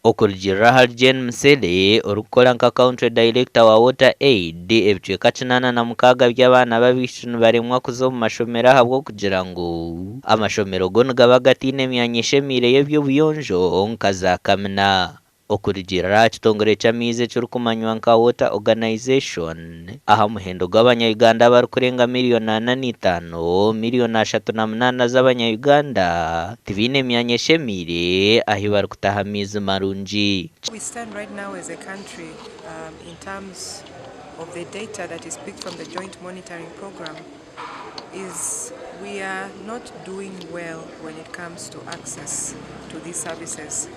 okurugira Harjen Msele urukora nka country director wa water aid ebicweka 86 by'abana babishunu baremwa kuzo mu mashomero ahabwo kugira ngo amashomero go ngaba gatine myanya ishemire y'ebyobuyonjo nkaza kamina okurugira kitongore cy'amize cy'urukumanywa nka water organization aha muhendo gw'abanya-Uganda barukurenga miliyoni 85 miliyoni 38 z'abanya-Uganda tibine myanya ishemire ahi barukutaha mizi marunji. We stand right now as a country in terms of the data that is picked from the joint monitoring program is we are not doing well when it comes to access to these services.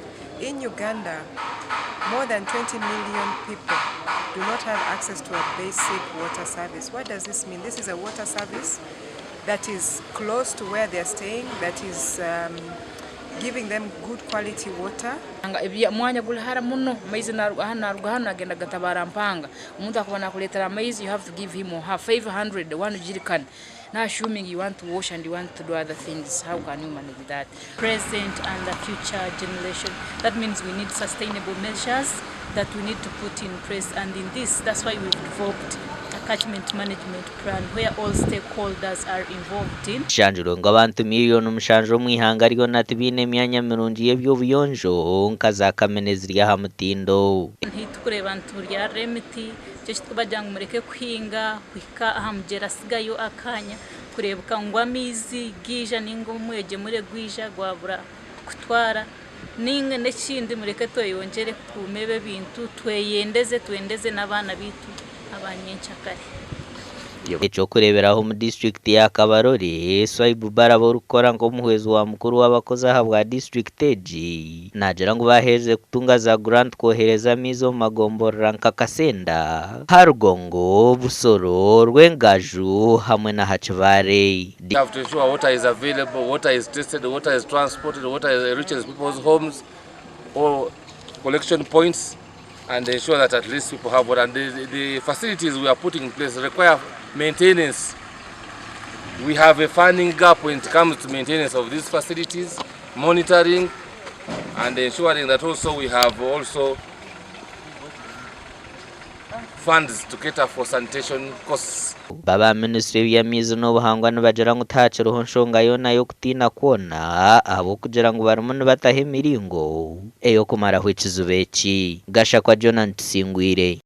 In Uganda, more than 20 million people do not have access to a basic water service. What does this mean? This is a water service that is close to where they're staying, that is giving them good quality water. Mwanya gulihara muno amaizi hano agenda gatabara mpanga umuntu akubona kuletera amaizi, you have to give him or her 500 one jerrycan. Now assuming you want to wash and you want to do other things, how can you manage that? Present and the future generation. That means we need sustainable measures that we need to put in place, and in this, that's why we've developed a catchment management plan where all stakeholders are involved in. Shanjuro ngabantu miliyoni umushanjo mwihanga ariyo natibine myanya mirungi y'ebyobuyonjo nkaza kameneziri ya hamutindo. Ntitukureba nturya remiti cyo kitubajya ngo mureke kuhinga kwika ahamugera sigayo akanya kurebuka ngo amizi gija ningo mwege mure gwija gwabura kutwara ninge n'ekindi mureke toyongere kumebe bintu twendeze n'abana bitu abanyenchakare. Echo kureberaho mu district ya Kabarore Swaibu barabo rukora ngo muhwezi wa mukuru w'abakozi ahabwa district eji nagira ngo baheze kutunga za grant kohereza mizo magomborera nka Kasenda Harugongo Busoro Rwengaju hamwe na Hachibare. You have to ensure water is available, water is tested, water is transported, water reaches people's homes or collection points, and ensure that at least people have water. And the facilities we are putting in place require maintenance. We have a funding gap when it comes to maintenance of these facilities, monitoring, and ensuring that also we have also funds to cater for sanitation costs. Baba Ministry ya mizo n'ubuhangwa n'abagera ngo utaciro nshonga yo nayo kutina kona abo kugira ngo barumune batahe miringo eyo kumara hwikizubeki gasha kwa Agacencwire.